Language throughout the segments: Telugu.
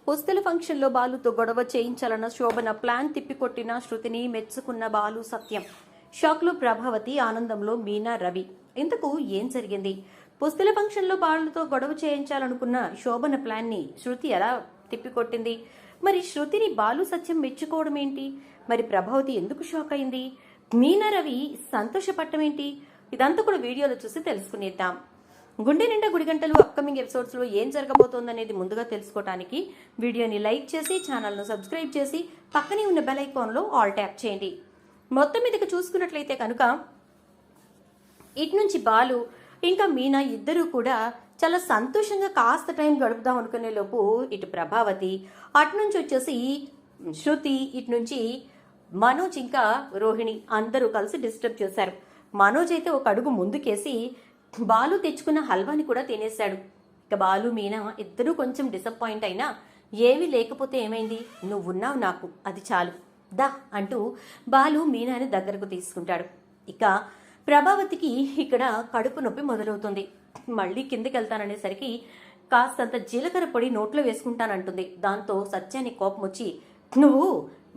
పుస్తల ఫంక్షన్లో బాలుతో గొడవ చేయించాలన్న శోభన ప్లాన్ తిప్పికొట్టిన శృతిని మెచ్చుకున్న బాలు సత్యం. షాక్లో ప్రభావతి, ఆనందంలో మీనా, రవి. ఇంతకు ఏం జరిగింది? పుస్తల ఫంక్షన్లో బాలుతో గొడవ చేయించాలనుకున్న శోభన ప్లాన్ని శృతి ఎలా తిప్పికొట్టింది? మరి శృతిని బాలు సత్యం మెచ్చుకోవడం ఏంటి? మరి ప్రభావతి ఎందుకు షాక్ అయింది? మీనా, రవి సంతోషపడటం ఏంటి? ఇదంతా కూడా వీడియోలో చూసి తెలుసుకునేద్దాం. గుండె నిండా గుడిగంటలు అప్కమింగ్ ఎపిసోడ్స్లో ఏం జరగబోతోందనేది ముందుగా తెలుసుకోవడానికి వీడియోని లైక్ చేసి ఛానల్ను సబ్స్క్రైబ్ చేసి పక్కనే ఉన్న బెల్ ఐకాన్లో ఆల్ ట్యాప్ చేయండి. మొత్తం మీదకి చూసుకున్నట్లయితే కనుక ఇటు నుంచి బాలు ఇంకా మీనా ఇద్దరూ కూడా చాలా సంతోషంగా కాస్త టైం గడుపుదాం అనుకునే లోపు ఇటు ప్రభావతి, అటు నుంచి వచ్చేసి శృతి, ఇటు నుంచి మనోజ్ ఇంకా రోహిణి అందరూ కలిసి డిస్టర్బ్ చేశారు. మనోజ్ అయితే ఒక అడుగు ముందుకేసి బాలు తెచ్చుకున్న హల్వాని కూడా తినేశాడు. ఇక బాలు, మీనా ఇద్దరూ కొంచెం డిసప్పాయింట్ అయినా ఏమీ లేకపోతే ఏమైంది, నువ్వున్నావు నాకు, అది చాలు దా అంటూ బాలు మీనాని దగ్గరకు తీసుకుంటాడు. ఇక ప్రభావతికి ఇక్కడ కడుపు నొప్పి మొదలవుతుంది. మళ్ళీ కిందకి వెళ్తాననేసరికి కాస్తంత జీలకర్ర పొడి నోట్లో వేసుకుంటానంటుంది. దాంతో సత్యానికి కోపం వచ్చి, నువ్వు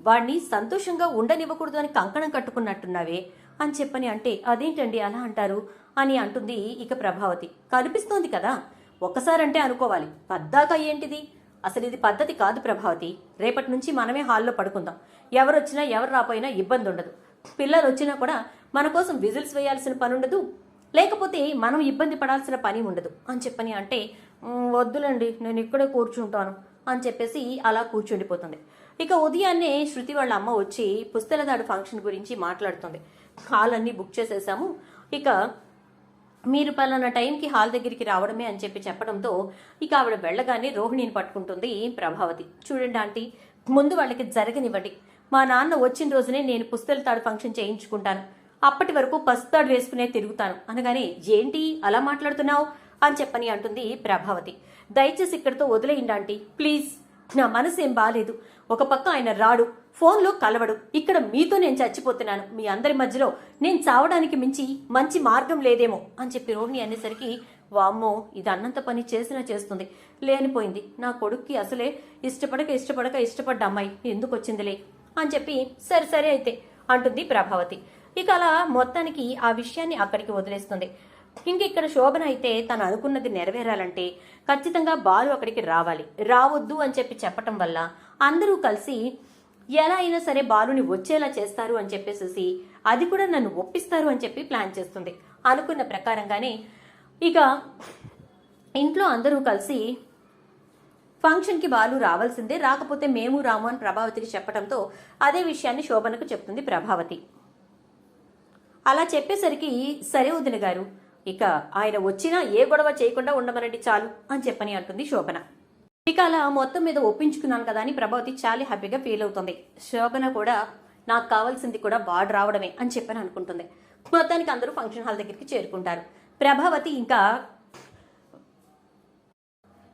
వాడిని సంతోషంగా ఉండనివ్వకూడదు అని కంకణం కట్టుకున్నట్టున్నావే అని చెప్పని అంటే, అదేంటండి అలా అంటారు అని అంటుంది. ఇక ప్రభావతి, కనిపిస్తోంది కదా, ఒక్కసారంటే అనుకోవాలి, పద్దాక ఏంటిది, అసలు ఇది పద్ధతి కాదు ప్రభావతి. రేపటి నుంచి మనమే హాల్లో పడుకుందాం, ఎవరొచ్చినా ఎవరు రాపోయినా ఇబ్బంది ఉండదు. పిల్లలు వచ్చినా కూడా మన కోసం విజిల్స్ వేయాల్సిన పని ఉండదు, లేకపోతే మనం ఇబ్బంది పడాల్సిన పని ఉండదు అని చెప్పని అంటే, వద్దులండి నేను ఇక్కడే కూర్చుంటాను అని చెప్పేసి అలా కూర్చుండిపోతుంది. ఇక ఉదయాన్నే శృతి వాళ్ళ అమ్మ వచ్చి పుస్తలదాడు ఫంక్షన్ గురించి మాట్లాడుతుంది. హాల్ అన్నీ బుక్ చేసేసాము, ఇక మీరు పలానా టైంకి హాల్ దగ్గరికి రావడమే అని చెప్పి చెప్పడంతో ఇక ఆవిడ వెళ్ళగానే రోహిణిని పట్టుకుంటుంది ప్రభావతి. చూడండి ఆంటీ, ముందు వాళ్ళకి జరగనివ్వండి. మా నాన్న వచ్చిన రోజునే నేను పుస్తలతాడు ఫంక్షన్ చేయించుకుంటాను, అప్పటి వరకు పసుతాడు వేసుకునే తిరుగుతాను అనగానే, ఏంటి అలా మాట్లాడుతున్నావు అని చెప్పని అంటుంది ప్రభావతి. దయచేసి ఇక్కడితో వదిలేయండి ఆంటీ ప్లీజ్, నా మనసు ఏం బాలేదు. ఒక పక్క ఆయన రాడు, ఫోన్లో కలవడు, ఇక్కడ మీతో నేను చచ్చిపోతున్నాను, మీ అందరి మధ్యలో నేను చావడానికి మించి మంచి మార్గం లేదేమో అని చెప్పి రోహిణి అనేసరికి, వామ్మో ఇది అన్నంత పని చేసినా చేస్తుంది, లేనిపోయింది, నా కొడుక్కి అసలే ఇష్టపడ్డ అమ్మాయి ఎందుకు వచ్చిందిలే అని చెప్పి, సరే సరే అయితే అంటుంది ప్రభావతి. ఇక అలా మొత్తానికి ఆ విషయాన్ని అక్కడికి వదిలేస్తుంది. ఇంకిక్కడ శోభన అయితే తను అనుకున్నది నెరవేరాలంటే ఖచ్చితంగా బాలు అక్కడికి రావాలి, రావద్దు అని చెప్పి చెప్పటం వల్ల అందరూ కలిసి ఎలా అయినా సరే బాలుని వచ్చేలా చేస్తారు అని చెప్పేసి అది కూడా నన్ను ఒప్పిస్తారు అని చెప్పి ప్లాన్ చేస్తుంది. అనుకున్న ప్రకారంగానే ఇక ఇంట్లో అందరూ కలిసి ఫంక్షన్కి బాలు రావాల్సిందే, రాకపోతే మేము రాము అని ప్రభావతికి చెప్పడంతో అదే విషయాన్ని శోభనకు చెప్తుంది ప్రభావతి. అలా చెప్పేసరికి, సరే వదిన గారు, ఇక ఆయన వచ్చినా ఏ గొడవ చేయకుండా ఉండమనండి చాలు అని చెప్పని అంటుంది శోభన. ఇక అలా మొత్తం మీద ఒప్పించుకున్నాను కదా అని ప్రభావతి చాలా హ్యాపీగా ఫీల్ అవుతుంది. శోభన కూడా నాకు కావాల్సింది కూడా వాడు రావడమే అని చెప్పని అనుకుంటుంది. మొత్తానికి అందరూ ఫంక్షన్ హాల్ దగ్గరికి చేరుకుంటారు. ప్రభావతి ఇంకా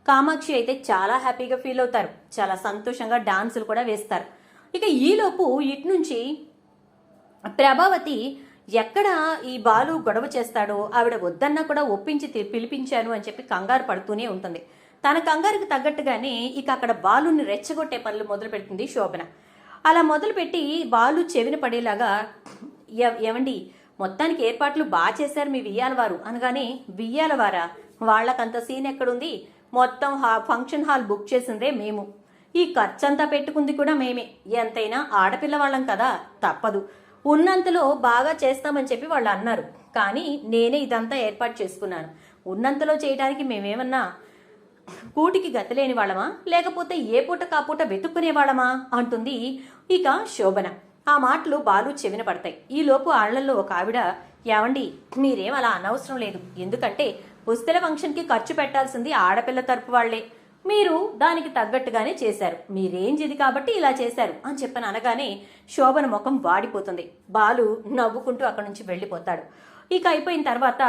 కామాక్షి అయితే చాలా హ్యాపీగా ఫీల్ అవుతారు, చాలా సంతోషంగా డాన్సులు కూడా వేస్తారు. ఇక ఈలోపు ఇటు నుంచి ప్రభావతి ఎక్కడ ఈ బాలు గొడవ చేస్తాడో ఆవిడ వద్దన్నా కూడా ఒప్పించి పిలిపించాను అని చెప్పి కంగారు పడుతూనే ఉంటుంది. తన కంగారుకి తగ్గట్టుగానే ఇక అక్కడ బాలుని రెచ్చగొట్టే పనులు మొదలు పెడుతుంది శోభన. అలా మొదలుపెట్టి బాలు చెవిన పడేలాగా, ఏమండి మొత్తానికి ఏర్పాట్లు బాగా చేశారు మీ వియ్యాలవారు అనగానే, వియ్యాలవారా, వాళ్ళకంత సీన్ ఎక్కడుంది, మొత్తం ఫంక్షన్ హాల్ బుక్ చేసిందే మేము, ఈ ఖర్చంతా పెట్టుకుంది కూడా మేమే, ఎంతైనా ఆడపిల్ల వాళ్ళం కదా తప్పదు, ఉన్నంతలో బాగా చేస్తామని చెప్పి వాళ్ళు అన్నారు, కానీ నేనే ఇదంతా ఏర్పాటు చేసుకున్నాను, ఉన్నంతలో చేయడానికి మేమేమన్నా కూటికి గతలేని వాళ్ళమా, లేకపోతే ఏ పూట కాపూట వెతుక్కునే వాళ్ళమా అంటుంది ఇక శోభన. ఆ మాటలు బాలు చెవిన పడతాయి. ఈలోపు ఆళ్లలో ఒక ఆవిడ, ఏమండి మీరేం అలా అనవసరం లేదు, ఎందుకంటే పుస్తల ఫంక్షన్కి ఖర్చు పెట్టాల్సింది ఆడపిల్ల తరపు వాళ్లే, మీరు దానికి తగ్గట్టుగానే చేశారు, మీ రేంజ్ ఇది కాబట్టి ఇలా చేశారు అని చెప్పని అనగానే శోభన ముఖం వాడిపోతుంది. బాలు నవ్వుకుంటూ అక్కడి నుంచి వెళ్ళిపోతాడు. ఇక అయిపోయిన తర్వాత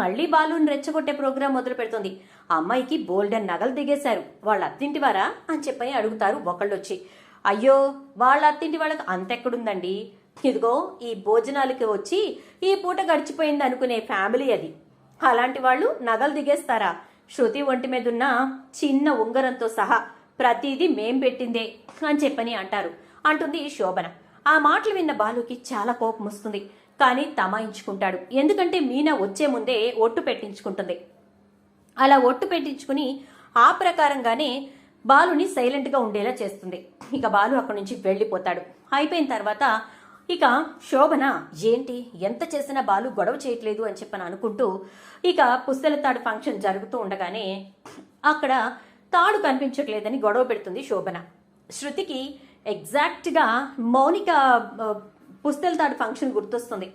మళ్ళీ బాలుని రెచ్చగొట్టే ప్రోగ్రాం మొదలు పెడుతుంది. అమ్మాయికి బోల్డెన్ నగలు దిగేశారు, వాళ్ళ అత్తింటి వారా అని చెప్పని అడుగుతారు ఒకళ్ళొచ్చి. అయ్యో వాళ్ళ అత్తింటి వాళ్ళకి అంతెక్కడుందండి, ఇదిగో ఈ భోజనాలకి వచ్చి ఈ పూట గడిచిపోయింది అనుకునే ఫ్యామిలీ అది, అలాంటి వాళ్ళు నగలు దిగేస్తారా, శృతి ఒంటి మీదున్న చిన్న ఉంగరంతో సహా ప్రతిదీ మేం పెట్టిందే అని చెప్పని అంటారు అంటుంది శోభన. ఆ మాటలు విన్న బాలుకి చాలా కోపం వస్తుంది. కానీ తమాయించుకుంటాడు. ఎందుకంటే మీనా వచ్చే ముందే ఒట్టు పెట్టించుకుంటుంది. అలా ఒట్టు పెట్టించుకుని ఆ ప్రకారంగానే బాలుని సైలెంట్గా ఉండేలా చేస్తుంది. ఇక బాలు అక్కడి నుంచి వెళ్ళిపోతాడు. అయిపోయిన తర్వాత ఇక శోభన ఏంటి ఎంత చేసినా బాలు గొడవ చేయట్లేదు అని చెప్పని అనుకుంటూ ఇక పుస్తల తాడు ఫంక్షన్ జరుగుతూ ఉండగానే అక్కడ తాడు కనిపించట్లేదని గొడవ పెడుతుంది శోభన. శృతికి ఎగ్జాక్ట్గా మౌనిక పుస్తల తాడు ఫంక్షన్ గుర్తొస్తుంది.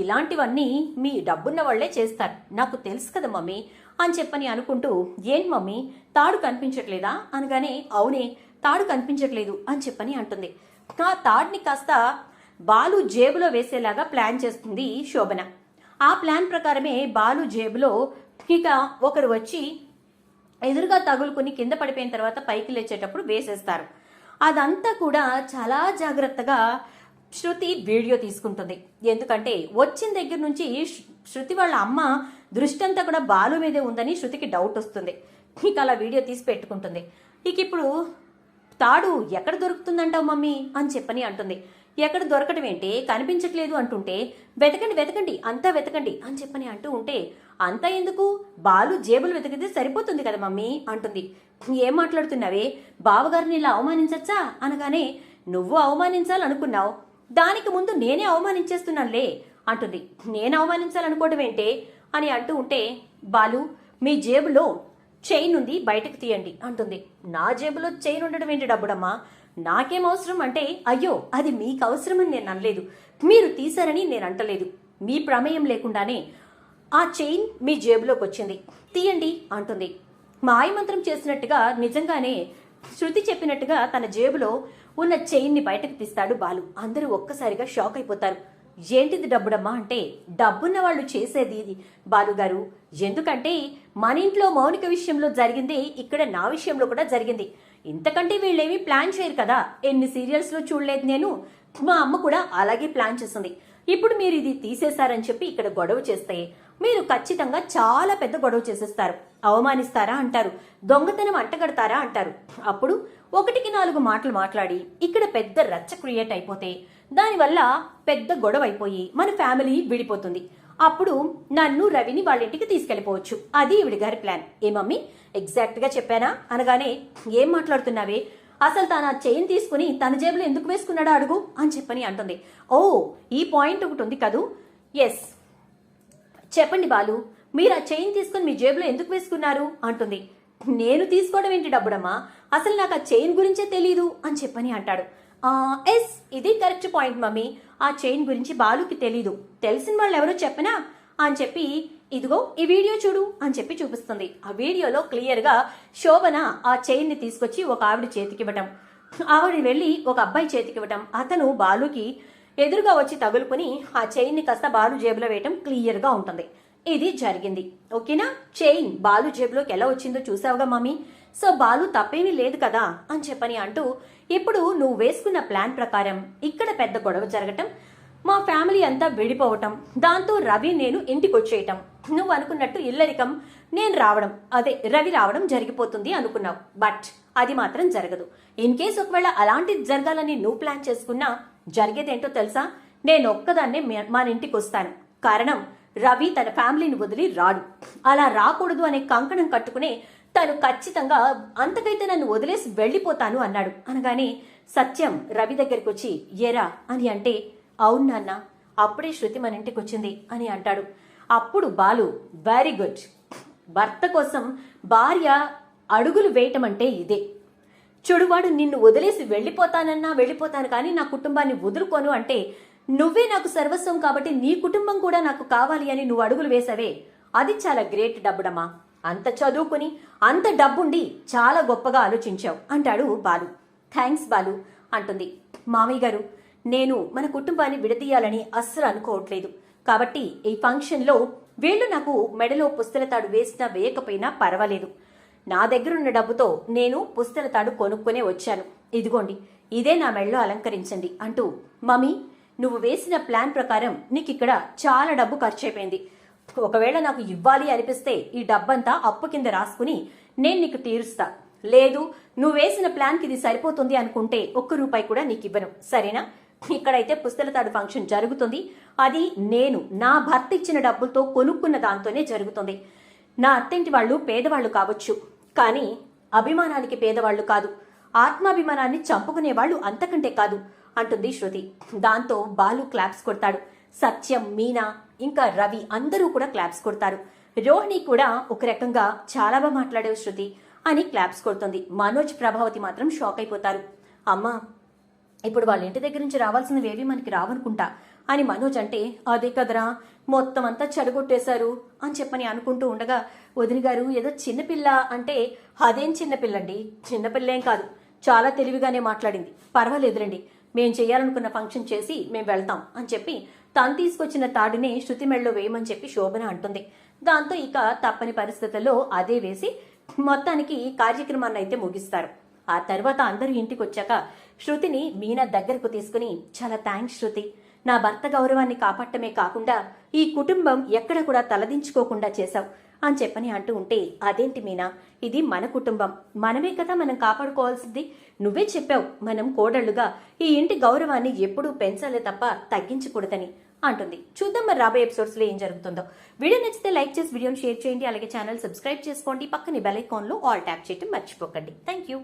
ఇలాంటివన్నీ మీ డబ్బున్న వాళ్లే చేస్తారు, నాకు తెలుసు కదా మమ్మీ అని చెప్పని అనుకుంటూ ఏంటి మమ్మీ తాడు కనిపించట్లేదా అనగానే అవునే తాడు కనిపించట్లేదు అని చెప్పని అంటుంది. ఆ తాడుని కాస్త బాలు జేబులో వేసేలాగా ప్లాన్ చేస్తుంది శోభన. ఆ ప్లాన్ ప్రకారమే బాలు జేబులో ఇక ఒకరు వచ్చి ఎదురుగా తగులుకుని కింద పడిపోయిన తర్వాత పైకి లేచేటప్పుడు వేసేస్తారు. అదంతా కూడా చాలా జాగ్రత్తగా శృతి వీడియో తీసుకుంటుంది. ఎందుకంటే వచ్చిన దగ్గర నుంచి శృతి వాళ్ళ అమ్మ దృష్టి అంతా కూడా బాలు మీదే ఉందని శృతికి డౌట్ వస్తుంది. ఇక అలా వీడియో తీసి పెట్టుకుంటుంది. ఇక ఇప్పుడు తాడు ఎక్కడ దొరుకుతుందంటావు మమ్మీ అని చెప్పని అంటుంది. ఎక్కడ దొరకటం ఏంటి కనిపించట్లేదు అంటుంటే వెతకండి వెతకండి అంతా వెతకండి అని చెప్పని అంటూ ఉంటే అంతా ఎందుకు బాలు జేబులు వెతికితే సరిపోతుంది కదా మమ్మీ అంటుంది. ఏం మాట్లాడుతున్నావే బావగారిని ఇలా అవమానించచ్చా అనగానే నువ్వు అవమానించాలనుకున్నావు, దానికి ముందు నేనే అవమానించేస్తున్నానులే అంటుంది. నేను అవమానించాలనుకోవడం ఏంటే అని అంటూ ఉంటే బాలు మీ జేబులో చైన్ ఉంది బయటకు తీయండి అంటుంది. నా జేబులో చైన్ ఉండడం ఏంటి డబ్బుడమ్మా, నాకేం అవసరం అంటే అయ్యో అది మీకు అవసరమని నేను అనలేదు, మీరు తీశారని నేను అంటలేదు, మీ ప్రమేయం లేకుండానే ఆ చైన్ మీ జేబులోకి వచ్చింది తీయండి అంటుంది. మాయమంత్రం చేసినట్టుగా నిజంగానే శృతి చెప్పినట్టుగా తన జేబులో ఉన్న చైన్ని బయటకు తీస్తాడు బాలు. అందరూ ఒక్కసారిగా షాక్ అయిపోతారు. ఏంటిది డబ్బుడమ్మా అంటే డబ్బున్న వాళ్ళు చేసేది ఇది బాలుగారు, ఎందుకంటే మన ఇంట్లో మౌనిక విషయంలో జరిగింది ఇక్కడ నా విషయంలో కూడా జరిగింది, ఇంతకంటే వీళ్ళేమీ ప్లాన్ చేయరు కదా, ఎన్ని సీరియల్స్లో చూడలేదు నేను, మా అమ్మ కూడా అలాగే ప్లాన్ చేసింది, ఇప్పుడు మీరు ఇది తీసేశారని చెప్పి ఇక్కడ గొడవ చేస్తే మీరు ఖచ్చితంగా చాలా పెద్ద గొడవ చేసేస్తారు, అవమానిస్తారా అంటారు, దొంగతనం అంటగడతారా అంటారు, అప్పుడు 1-4 మాటలు మాట్లాడి ఇక్కడ పెద్ద రచ్చ క్రియేట్ అయిపోతే దానివల్ల పెద్ద గొడవ అయిపోయి మన ఫ్యామిలీ విడిపోతుంది, అప్పుడు నన్ను రవిని వాళ్ళ ఇంటికి తీసుకెళ్లిపోవచ్చు, అది ఈవిడి గారి ప్లాన్. ఏ మమ్మీ ఎగ్జాక్ట్ గా చెప్పానా అనగానే ఏం మాట్లాడుతున్నావే, అసలు తన చైన్ తీసుకుని తన జేబులో ఎందుకు వేసుకున్నాడో అడుగు అని చెప్పని అంటుంది. ఓ ఈ పాయింట్ ఒకటి ఉంది కదూ, ఎస్ చెప్పండి బాలు, మీరు ఆ చైన్ తీసుకుని మీ జేబులో ఎందుకు వేసుకున్నారు అంటుంది. నేను తీసుకోవడం ఏంటి డబ్బుడమ్మా, అసలు నాకు ఆ చైన్ గురించే తెలీదు అని చెప్పని అంటాడు. ఎస్ ఇది కరెక్ట్ పాయింట్ మమ్మీ, ఆ చైన్ గురించి బాలుకి తెలీదు, తెలిసిన వాళ్ళు ఎవరో చెప్పనా అని చెప్పి ఇదిగో ఈ వీడియో చూడు అని చెప్పి చూపిస్తుంది. ఆ వీడియోలో క్లియర్ గా శోభన ఆ చైన్ ని తీసుకొచ్చి ఒక ఆవిడ చేతికివ్వటం, ఆవిడ వెళ్ళి ఒక అబ్బాయి చేతికివ్వటం, అతను బాలుకి ఎదురుగా వచ్చి తగులుకుని ఆ చైన్ ని కాస్త బాలు జేబులో వేయటం క్లియర్ గా ఉంటుంది. ఇది జరిగింది ఓకేనా. చైన్ బాలు జేబులోకి ఎలా వచ్చిందో చూసావుగా మమ్మీ, సో బాలు తప్పేమీ లేదు కదా అని చెప్పని అంటూ ఇప్పుడు నువ్వు వేసుకున్న ప్లాన్ ప్రకారం ఇక్కడ పెద్ద గొడవ జరగటం, మా ఫ్యామిలీ అంతా విడిపోవటం, దాంతో రవి నేను ఇంటికి వచ్చేయటం, నువ్వు అనుకున్నట్టు ఇల్లరికం నేను రావడం, అదే రవి రావడం జరిగిపోతుంది అనుకున్నావు, బట్ అది మాత్రం జరగదు. ఇన్ కేస్ ఒకవేళ అలాంటిది జరగాలని నువ్వు ప్లాన్ చేసుకున్నా జరిగేదేంటో తెలుసా, నేను ఒక్కదాన్నే మన ఇంటికి వస్తాను, కారణం రవి తన ఫ్యామిలీని వదిలి రాడు, అలా రాకూడదు అనే కంకణం కట్టుకునే తను ఖచ్చితంగా అంతకైతే నన్ను వదిలేసి వెళ్ళిపోతాను అన్నాడు. అనగానే సత్యం రవి దగ్గరికి వచ్చి ఏరా అని అంటే అవును నాన్న అప్పుడే శృతి మన ఇంటికి వచ్చింది అని అంటాడు. అప్పుడు బాలు వెరీ గుడ్, భర్త కోసం భార్య అడుగులు వేయటం అంటే ఇదే, చెడువాడు నిన్ను వదిలేసి వెళ్ళిపోతానన్నా వెళ్ళిపోతాను కానీ నా కుటుంబాన్ని వదులుకోను అంటే నువ్వే నాకు సర్వస్వం కాబట్టి నీ కుటుంబం కూడా నాకు కావాలి అని నువ్వు అడుగులు వేసావే, అది చాలా గ్రేట్ డబ్బుడమ్మా, అంత చదువుకుని అంత డబ్బుండి చాలా గొప్పగా ఆలోచించావు అంటాడు బాలు. థ్యాంక్స్ బాలు అంటుంది. మామయ్య గారు నేను మన కుటుంబాన్ని విడదీయాలని అస్సలు అనుకోవట్లేదు, కాబట్టి ఈ ఫంక్షన్లో వీళ్ళు నాకు మెడలో పుస్తల తాడు వేసినా వేయకపోయినా పర్వాలేదు, నా దగ్గరున్న డబ్బుతో నేను పుస్తల తాడు కొనుక్కునే వచ్చాను, ఇదిగోండి ఇదే నా మెడలో అలంకరించండి అంటూ మమ్మీ నువ్వు వేసిన ప్లాన్ ప్రకారం నీకు ఇక్కడ చాలా డబ్బు ఖర్చు అయిపోయింది, ఒకవేళ నాకు ఇవ్వాలి అనిపిస్తే ఈ డబ్బంతా అప్పు కింద రాసుకుని నేను నీకు తీరుస్తా, లేదు, నువ్వు వేసిన ప్లాన్కి ఇది సరిపోతుంది అనుకుంటే ₹1 కూడా నీకు ఇవ్వను, సరేనా? ఇక్కడైతే పుస్తల తాడు ఫంక్షన్ జరుగుతుంది. అది నేను నా భర్త ఇచ్చిన డబ్బులతో కొనుక్కున్న దాంతోనే జరుగుతుంది. నా అత్తింటి వాళ్ళు పేదవాళ్ళు కావచ్చు, కానీ అభిమానానికి పేదవాళ్ళు కాదు, ఆత్మాభిమానాన్ని చంపుకునే వాళ్ళు అంతకంటే కాదు అంటుంది శృతి. దాంతో బాలు క్లాప్స్ కొడతాడు. సత్యం, మీనా ఇంకా రవి అందరూ కూడా క్లాప్స్ కొడతారు. రోహిణి కూడా ఒక రకంగా చాలా బాగా మాట్లాడావు శృతి అని క్లాప్స్ కొడుతుంది. మనోజ్, ప్రభావతి మాత్రం షాక్ అయిపోతారు. అమ్మా, ఇప్పుడు వాళ్ళ ఇంటి దగ్గర నుంచి రావాల్సినవేవి మనకి రావనుకుంటా అని మనోజ్ అంటే, అదే కదరా మొత్తం అంతా చెడగొట్టేశారు అని చెప్పని అనుకుంటూ ఉండగా, వదిన గారు ఏదో చిన్నపిల్ల అంటే, అదేం చిన్నపిల్లండి, చిన్నపిల్లేం కాదు, చాలా తెలివిగానే మాట్లాడింది, పర్వాలేదురండి, మేం చేయాలనుకున్న ఫంక్షన్ చేసి మేం వెళ్తాం అని చెప్పి తను తీసుకొచ్చిన తాడిని శృతి మెళ్ళలో వేయమని చెప్పి శోభన అంటుంది. దాంతో ఇక తప్పని పరిస్థితుల్లో అదే వేసి మొత్తానికి కార్యక్రమాన్ని అయితే ముగిస్తారు. ఆ తర్వాత అందరూ ఇంటికి వచ్చాక శృతిని మీనా దగ్గరకు తీసుకుని, చాలా థ్యాంక్స్ శృతి, నా భర్త గౌరవాన్ని కాపాడటమే కాకుండా ఈ కుటుంబం ఎక్కడ కూడా తలదించుకోకుండా చేశావు అని చెప్పని అంటూ ఉంటే, అదేంటి మీనా, ఇది మన కుటుంబం, మనమే కదా మనం కాపాడుకోవాల్సింది, నువ్వే చెప్పావు మనం కోడళ్లుగా ఈ ఇంటి గౌరవాన్ని ఎప్పుడూ పెంచాలే తప్ప తగ్గించకూడదని అంటుంది. చూద్దాం మరి రాబోయే ఎపిసోడ్స్ లో ఏం జరుగుతుందో. వీడియో నచ్చితే లైక్ చేసి వీడియోని షేర్ చేయండి, అలాగే ఛానల్ సబ్స్క్రైబ్ చేసుకోండి, పక్కనే బెల్ ఐకాన్ లో ఆల్ ట్యాప్ చేయడం మర్చిపోకండి. Thank you.